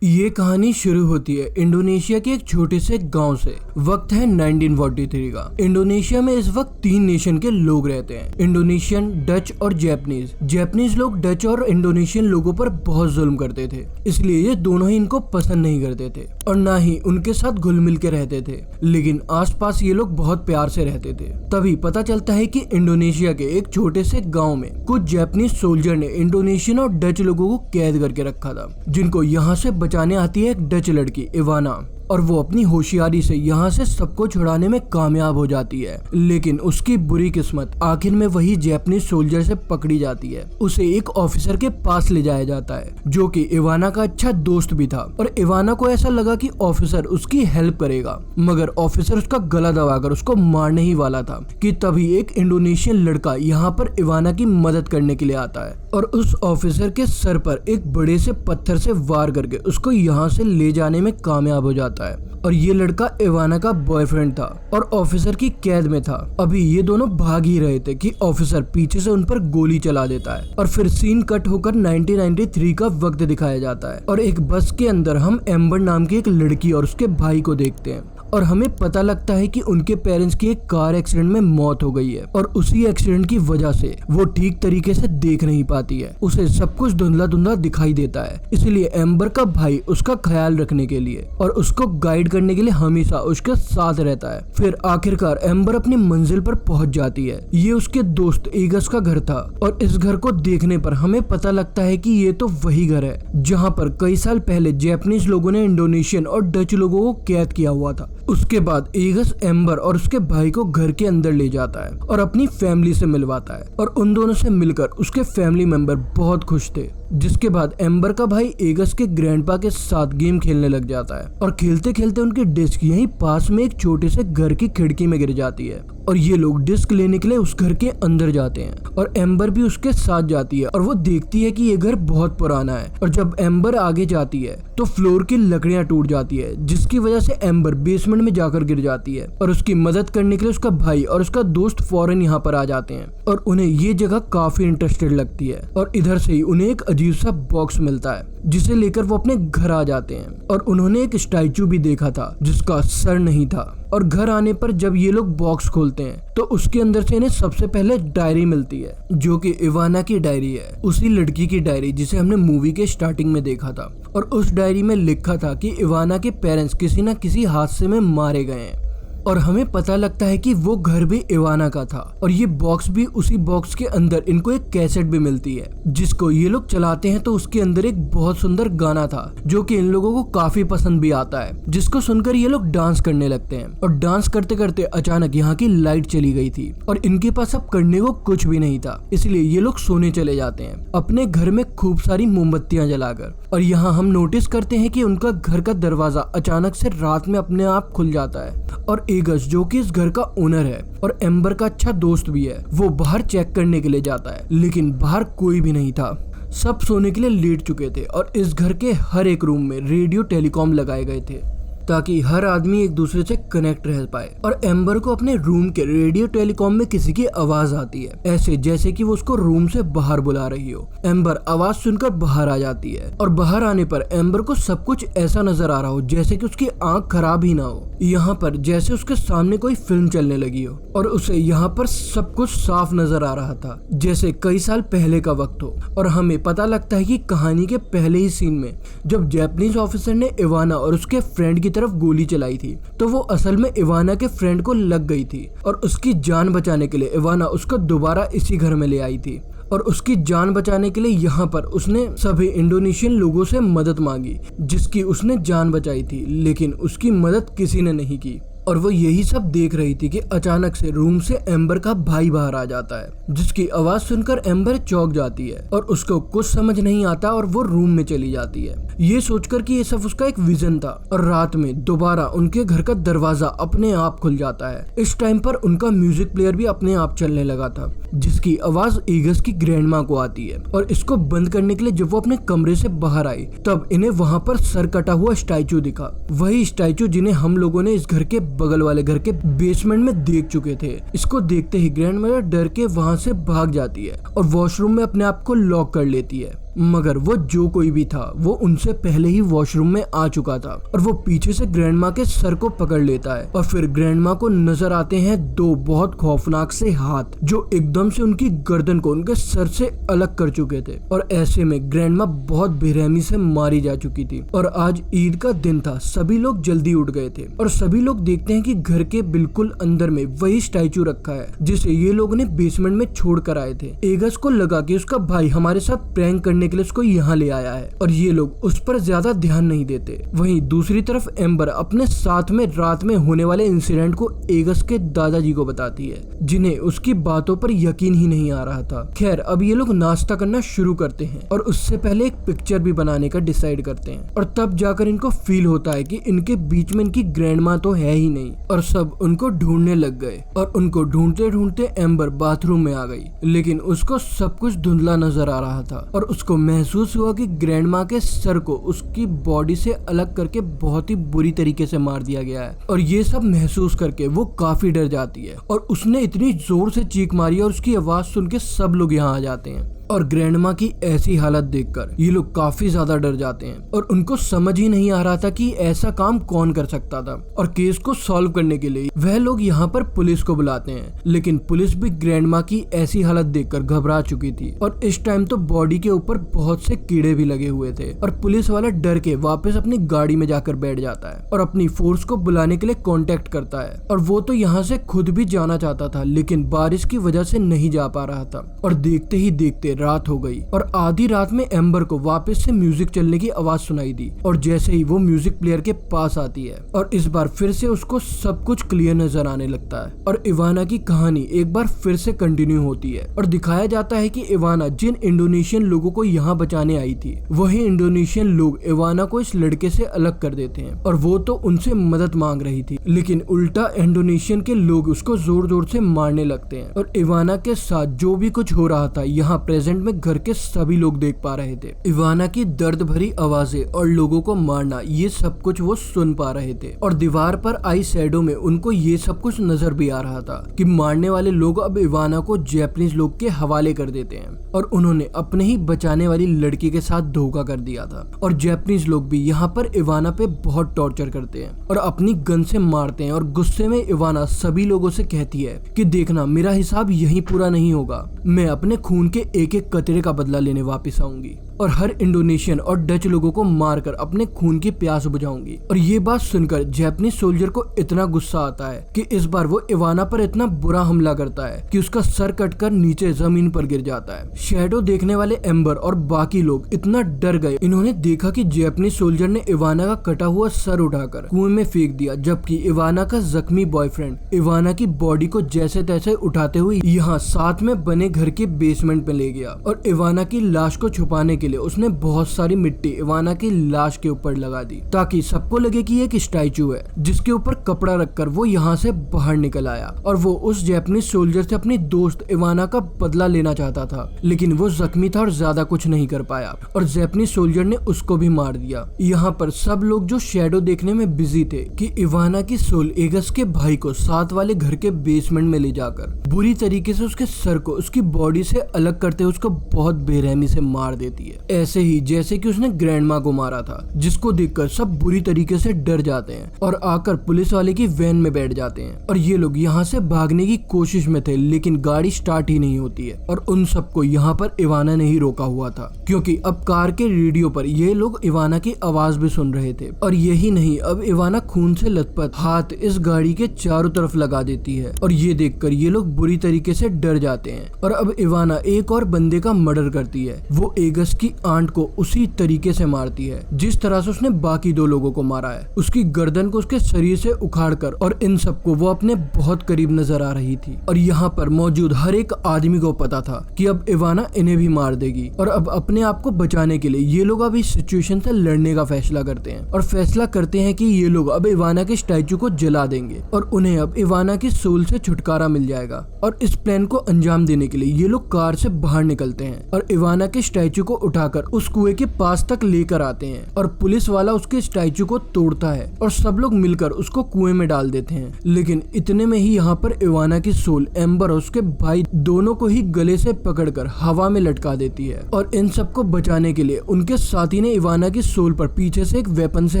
ये कहानी शुरू होती है इंडोनेशिया के एक छोटे से गांव से। वक्त है 1943 का। इंडोनेशिया में इस वक्त 3 नेशन के लोग रहते हैं, इंडोनेशियन, डच और जैपनीज। जैपनीज लोग डच और इंडोनेशियन लोगों पर बहुत जुल्म करते थे, इसलिए ये दोनों ही इनको पसंद नहीं करते थे और ना ही उनके साथ घुल मिल के रहते थे। लेकिन आसपास ये लोग बहुत प्यार से रहते थे। तभी पता चलता है कि इंडोनेशिया के एक छोटे से गाँव में कुछ जैपनीज सोल्जर ने इंडोनेशियन और डच लोगों को कैद करके रखा था, जिनको यहाँ से बचाने आती है एक डच लड़की इवाना, और वो अपनी होशियारी से यहाँ से सबको छुड़ाने में कामयाब हो जाती है। लेकिन उसकी बुरी किस्मत आखिर में वही जैपनीज सोल्जर से पकड़ी जाती है। उसे एक ऑफिसर के पास ले जाया जाता है जो कि इवाना का अच्छा दोस्त भी था, और इवाना को ऐसा लगा कि ऑफिसर उसकी हेल्प करेगा, मगर ऑफिसर उसका गला दबाकर उसको मारने ही वाला था कि तभी एक इंडोनेशियन लड़का यहाँ पर इवाना की मदद करने के लिए आता है और उस ऑफिसर के सर पर एक बड़े से पत्थर से वार करके उसको यहाँ से ले जाने में कामयाब हो जाता है। और ये लड़का इवाना का बॉयफ्रेंड था और ऑफिसर की कैद में था। अभी ये दोनों भाग ही रहे थे कि ऑफिसर पीछे से उन पर गोली चला देता है और फिर सीन कट होकर 1993 का वक्त दिखाया जाता है और एक बस के अंदर हम एम्बर नाम की एक लड़की और उसके भाई को देखते हैं और हमें पता लगता है कि उनके पेरेंट्स की एक कार एक्सीडेंट में मौत हो गई है और उसी एक्सीडेंट की वजह से वो ठीक तरीके से देख नहीं पाती है। उसे सब कुछ धुंधला धुंधला दिखाई देता है, इसलिए एम्बर का भाई उसका ख्याल रखने के लिए और उसको गाइड करने के लिए हमेशा उसके साथ रहता है। फिर आखिरकार एम्बर अपनी मंजिल पर पहुंच जाती है। ये उसके दोस्त एगस का घर था और इस घर को देखने पर हमें पता लगता है कि ये तो वही घर है जहाँ पर कई साल पहले जैपनीज लोगों ने इंडोनेशियन और डच लोगों को कैद किया हुआ था। उसके बाद एगस एम्बर और उसके भाई को घर के अंदर ले जाता है और अपनी फैमिली से मिलवाता है और उन दोनों से मिलकर उसके फैमिली मेंबर बहुत खुश थे। जिसके बाद एम्बर का भाई एगस के ग्रैंडपा के साथ गेम खेलने लग जाता है और खेलते खेलते उनकी डिस्क यहीं पास में एक छोटे से घर की खिड़की में गिर जाती है और ये लोग डिस्क लेने के लिए उस घर के अंदर जाते हैं और एम्बर भी उसके साथ जाती है और वो देखती है कि ये घर बहुत पुराना है। और जब एम्बर आगे जाती है तो फ्लोर की लकड़ियां टूट जाती है, जिसकी वजह से एम्बर बेसमेंट में जाकर गिर जाती है और उसकी मदद करने के लिए उसका भाई और उसका दोस्त फौरन यहाँ पर आ जाते हैं और उन्हें ये जगह काफी इंटरेस्टेड लगती है और इधर से ही उन्हें एक अजीब सा बॉक्स मिलता है जिसे लेकर वो अपने घर आ जाते हैं और उन्होंने एक स्टैचू भी देखा था जिसका सर नहीं था। और घर आने पर जब ये लोग बॉक्स खोलते हैं तो उसके अंदर से इन्हें सबसे पहले डायरी मिलती है जो कि इवाना की डायरी है, उसी लड़की की डायरी जिसे हमने मूवी के स्टार्टिंग में देखा था। और उस डायरी में लिखा था कि इवाना के पेरेंट्स किसी न किसी हादसे में मारे गए हैं और हमें पता लगता है कि वो घर भी इवाना का था और ये बॉक्स भी। उसी बॉक्स के अंदर इनको एक कैसेट भी मिलती है जिसको ये लोग चलाते हैं तो उसके अंदर एक बहुत सुंदर गाना था जो कि इन लोगों को काफी पसंद भी आता है, जिसको सुनकर ये लोग डांस करने लगते हैं। और डांस करते करते अचानक यहाँ की लाइट चली गई थी और इनके पास अब करने को कुछ भी नहीं था, इसलिए ये लोग सोने चले जाते हैं अपने घर में खूब सारी मोमबत्तियां जलाकर। और यहाँ हम नोटिस करते हैं कि उनका घर का दरवाजा अचानक से रात में अपने आप खुल जाता है और एगस जो कि इस घर का ओनर है और एम्बर का अच्छा दोस्त भी है, वो बाहर चेक करने के लिए जाता है, लेकिन बाहर कोई भी नहीं था। सब सोने के लिए लेट चुके थे और इस घर के हर एक रूम में रेडियो टेलीकॉम लगाए गए थे ताकि हर आदमी एक दूसरे से कनेक्ट रह पाए। और एम्बर को अपने रूम के रेडियो टेलीकॉम में किसी की आवाज आती है, ऐसे जैसे कि वो उसको रूम से बाहर बुला रही हो। एम्बर आवाज सुनकर बाहर आ जाती है और बाहर आने पर एम्बर को सब कुछ ऐसा नजर आ रहा हो जैसे कि उसकी आंख खराब ही ना हो। यहाँ पर जैसे उसके सामने कोई फिल्म चलने लगी हो और उसे यहाँ पर सब कुछ साफ नजर आ रहा था जैसे कई साल पहले का वक्त हो। और हमें पता लगता है कि कहानी के पहले ही सीन में जब जैपनीज ऑफिसर ने इवाना और उसके फ्रेंड की तरफ गोली चलाई थी तो वो असल में इवाना के फ्रेंड को लग गई थी और उसकी जान बचाने के लिए इवाना उसको दोबारा इसी घर में ले आई थी। और उसकी जान बचाने के लिए यहाँ पर उसने सभी इंडोनेशियन लोगों से मदद मांगी जिसकी उसने जान बचाई थी, लेकिन उसकी मदद किसी ने नहीं की। और वो यही सब देख रही थी कि अचानक से रूम से एम्बर का भाई बाहर आ जाता है जिसकी आवाज सुनकर एम्बर चौंक जाती है और उसको कुछ समझ नहीं आता और वो रूम में चली जाती है ये सोचकर कि ये सब उसका एक विजन था। और रात में दोबारा उनके घर का दरवाजा अपने आप खुल जाता है। इस टाइम पर उनका म्यूजिक प्लेयर भी अपने आप चलने लगा था जिसकी आवाज एगस की ग्रैंडमा को आती है। और इसको बंद करने के लिए जब वो अपने कमरे से बाहर आई तब इन्हें वहाँ पर सर कटा हुआ स्टैचू दिखा, वही स्टैचू जिन्हें हम लोगों ने इस घर के बगल वाले घर के बेसमेंट में देख चुके थे। इसको देखते ही ग्रैंडमदर डर के वहाँ से भाग जाती है और वॉशरूम में अपने आप को लॉक कर लेती है। मगर वो जो कोई भी था वो उनसे पहले ही वॉशरूम में आ चुका था और वो पीछे से ग्रैंडमा के सर को पकड़ लेता है और फिर ग्रैंडमा को नजर आते हैं दो बहुत खौफनाक से हाथ जो एकदम से उनकी गर्दन को उनके सर से अलग कर चुके थे और ऐसे में ग्रैंडमा बहुत बेरहमी से मारी जा चुकी थी। और आज ईद का दिन था, सभी लोग जल्दी उठ गए थे और सभी लोग देखते हैं कि घर के बिल्कुल अंदर में वही स्टैचू रखा है जिसे ये लोग ने बेसमेंट में छोड़ कर आए थे। एगस को लगा कि उसका भाई हमारे साथ प्रैंक करने के लिए उसको यहाँ ले आया है और ये लोग उस पर ज्यादा ध्यान नहीं देते। वहीं दूसरी तरफ एम्बर अपने साथ में रात में होने वाले इंसिडेंट को एगस के दादाजी को बताती है जिन्हें उसकी बातों पर यकीन ही नहीं आ रहा था। खैर अब ये लोग नाश्ता करना शुरू करते हैं और उससे पहले एक पिक्चर भी बनाने का डिसाइड करते हैं और तब जाकर इनको फील होता है कि इनके बीच में इनकी ग्रैंडमा तो है ही नहीं और सब उनको ढूंढने लग गए और उनको ढूंढते ढूंढते एम्बर बाथरूम में आ गई, लेकिन उसको सब कुछ धुंधला नजर आ रहा था और उसको महसूस हुआ कि ग्रैंडमा के सर को उसकी बॉडी से अलग करके बहुत ही बुरी तरीके से मार दिया गया है और ये सब महसूस करके वो काफी डर जाती है और उसने इतनी जोर से चीख मारी और उसकी आवाज सुन के सब लोग यहाँ आ जाते हैं और ग्रैंडमा की ऐसी हालत देखकर ये लोग काफी ज्यादा डर जाते हैं और उनको समझ ही नहीं आ रहा था कि ऐसा काम कौन कर सकता था और केस को सॉल्व करने के लिए वह लोग यहाँ पर पुलिस को बुलाते हैं, लेकिन पुलिस भी ग्रैंडमा की ऐसी हालत देखकर घबरा चुकी थी और इस टाइम तो बॉडी के ऊपर बहुत से कीड़े भी लगे हुए थे और पुलिस वाला डर के वापस अपनी गाड़ी में जाकर बैठ जाता है और अपनी फोर्स को बुलाने के लिए कांटेक्ट करता है और वो तो यहाँ से खुद भी जाना चाहता था लेकिन बारिश की वजह से नहीं जा पा रहा था और देखते ही देखते रात हो गई और आधी रात में एम्बर को वापस से म्यूजिक चलने की आवाज सुनाई दी और जैसे ही वो म्यूजिक प्लेयर के पास आती है और इस बार फिर से उसको सब कुछ क्लियर नजर आने लगता है और इवाना की कहानी एक बार फिर से कंटिन्यू होती है और दिखाया जाता है कि इवाना जिन इंडोनेशियन लोगों को यहाँ बचाने आई थी वही इंडोनेशियन लोग इवाना को इस लड़के से अलग कर देते हैं और वो तो उनसे मदद मांग रही थी, लेकिन उल्टा इंडोनेशियन के लोग उसको जोर जोर से मारने लगते हैं और इवाना के साथ जो भी कुछ हो रहा था यहाँ प्रेजेंट में घर के सभी लोग देख पा रहे थे। इवाना की दर्द भरी आवाजें और लोगों को मारना ये सब कुछ वो सुन पा रहे थे और दीवार पर आई शैडो में उनको ये सब कुछ नजर भी आ रहा था कि मारने वाले लोग अब इवाना को जापानीज लोग के हवाले कर देते हैं और उन्होंने अपने ही बचाने वाली लड़की के साथ धोखा कर दिया था और जापानीज लोग भी यहाँ पर इवाना पे बहुत टॉर्चर करते हैं और अपनी गन से मारते हैं और गुस्से में इवाना सभी लोगों से कहती है कि देखना मेरा हिसाब यहीं पूरा नहीं होगा, मैं अपने खून के एक एक कतरे का बदला लेने वापस आऊंगी और हर इंडोनेशियन और डच लोगों को मारकर अपने खून की प्यास बुझाऊंगी। और ये बात सुनकर जापानीज सोल्जर को इतना गुस्सा आता है कि इस बार वो इवाना पर इतना बुरा हमला करता है कि उसका सर कटकर नीचे जमीन पर गिर जाता है। शैडो देखने वाले एम्बर और बाकी लोग इतना डर गए, इन्होंने देखा कि जापानीज सोल्जर ने इवाना का कटा हुआ सर उठाकर कुएं में फेंक दिया, जबकि इवाना का जख्मी बॉयफ्रेंड इवाना की बॉडी को जैसे तैसे उठाते हुए यहाँ साथ में बने घर के बेसमेंट में ले गया और इवाना की लाश को छुपाने के लिए उसने बहुत सारी मिट्टी इवाना की लाश के ऊपर लगा दी ताकि सबको लगे कि एक स्टैचू है जिसके ऊपर कपड़ा रखकर वो यहाँ से बाहर निकल आया और वो उस जापानीज सोल्जर से अपनी दोस्त इवाना का बदला लेना चाहता था, लेकिन वो जख्मी था और ज्यादा कुछ नहीं कर पाया और जापानीज सोल्जर ने उसको भी मार दिया। यहाँ पर सब लोग जो शैडो देखने में बिजी थे कि इवाना की सोल एगस के भाई को साथ वाले घर के बेसमेंट में ले जाकर बुरी तरीके से उसके सर को उसकी बॉडी से अलग करते हुए उसको बहुत बेरहमी से मार देती है, ऐसे ही जैसे कि उसने ग्रैंडमा को मारा था, जिसको देखकर सब बुरी तरीके से डर जाते हैं और आकर पुलिस वाले की वैन में बैठ जाते हैं और ये लोग यहाँ से भागने की कोशिश में थे, लेकिन गाड़ी स्टार्ट ही नहीं होती है और उन सबको यहाँ पर इवाना ने ही रोका हुआ था क्योंकि अब कार के रेडियो पर ये लोग इवाना की आवाज भी सुन रहे थे। और यही नहीं, अब इवाना खून से लथपथ हाथ इस गाड़ी के चारों तरफ लगा देती है और ये देखकर ये लोग बुरी तरीके से डर जाते हैं और अब इवाना एक और बंदे का मर्डर करती है। वो एगस की आंट को उसी तरीके से मारती है जिस तरह से उसने बाकी दो लोगों को मारा है, उसकी गर्दन को उसके शरीर से उखाड़कर, और इन सबको वो अपने बहुत करीब नजर आ रही थी। और यहाँ पर मौजूद हर एक आदमी को पता था कि अब इवाना इन्हें भी मार देगी और अब अपने आप को बचाने के लिए ये लोग अब इस सिचुएशन से लड़ने का फैसला करते हैं और फैसला करते हैं कि ये लोग अब इवाना के स्टैचू को जला देंगे और उन्हें अब इवाना की सोल से छुटकारा मिल जाएगा। और इस प्लान को अंजाम देने के लिए ये लोग कार से बाहर निकलते हैं और इवाना के स्टैचू को उठाकर उस कुएं के पास तक लेकर आते हैं और पुलिस वाला उसके स्टैचू को तोड़ता है और सब लोग मिलकर उसको कुएं में डाल देते हैं। लेकिन इतने में ही यहाँ पर इवाना की सोल एम्बर और उसके भाई दोनों को ही गले से पकड़कर हवा में लटका देती है और इन सबको बचाने के लिए उनके साथी ने इवाना की सोल पर पीछे से एक वेपन से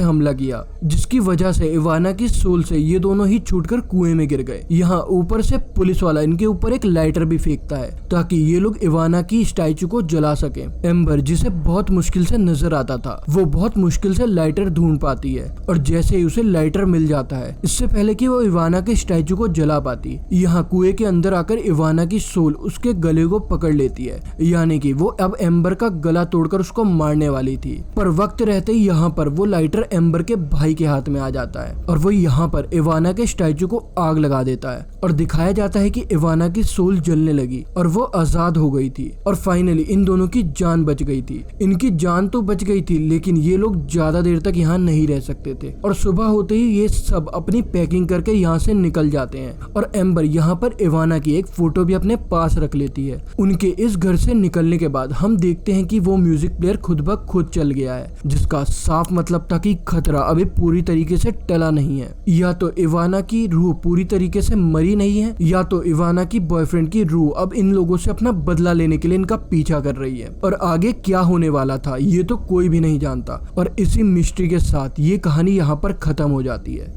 हमला किया, जिसकी वजह से इवाना की सोल से ये दोनों ही छूटकर कुएं में गिर गए। यहाँ ऊपर से पुलिस वाला इनके ऊपर एक लाइटर भी फेंकता है ताकि ये लोग इवाना की स्टैचू को जला सके। एम्बर जिसे बहुत मुश्किल से नजर आता था, वो बहुत मुश्किल से लाइटर ढूंढ पाती है और जैसे ही उसे लाइटर मिल जाता है, इससे पहले कि वो इवाना के स्टैचू को जला पाती, यहाँ कुएं के अंदर आकर इवाना की सोल उसके गले को पकड़ लेती है, यानी कि वो अब एम्बर का गला तोड़कर उसको मारने वाली थी। पर वक्त रहते ही यहाँ पर वो लाइटर एम्बर के भाई के हाथ में आ जाता है और वो यहाँ पर इवाना के स्टैचू को आग लगा देता है और दिखाया जाता है कि इवाना की सोल जलने लगी और वो आजाद हो गई थी और फाइनली इन दोनों की जान बच गई थी। इनकी जान तो बच गई थी, लेकिन ये लोग ज्यादा देर तक यहाँ नहीं रह सकते थे और सुबह होते ही ये सब अपनी पैकिंग करके यहाँ से निकल जाते हैं और एम्बर यहाँ पर इवाना की एक फोटो भी अपने पास रख लेती है। उनके इस घर से निकलने के बाद हम देखते हैं कि वो म्यूजिक प्लेयर खुद ब खुद चल गया है, जिसका साफ मतलब था कि खतरा अभी पूरी तरीके से टला नहीं है। या तो इवाना की रूह पूरी तरीके से मरी नहीं है, या तो इवाना की बॉयफ्रेंड की रूह अब इन लोगों से अपना बदला लेने के लिए इनका पीछा कर रही है और आगे क्या होने वाला था ये तो कोई भी नहीं जानता। और इसी मिस्ट्री के साथ ये कहानी यहाँ पर खत्म हो जाती है।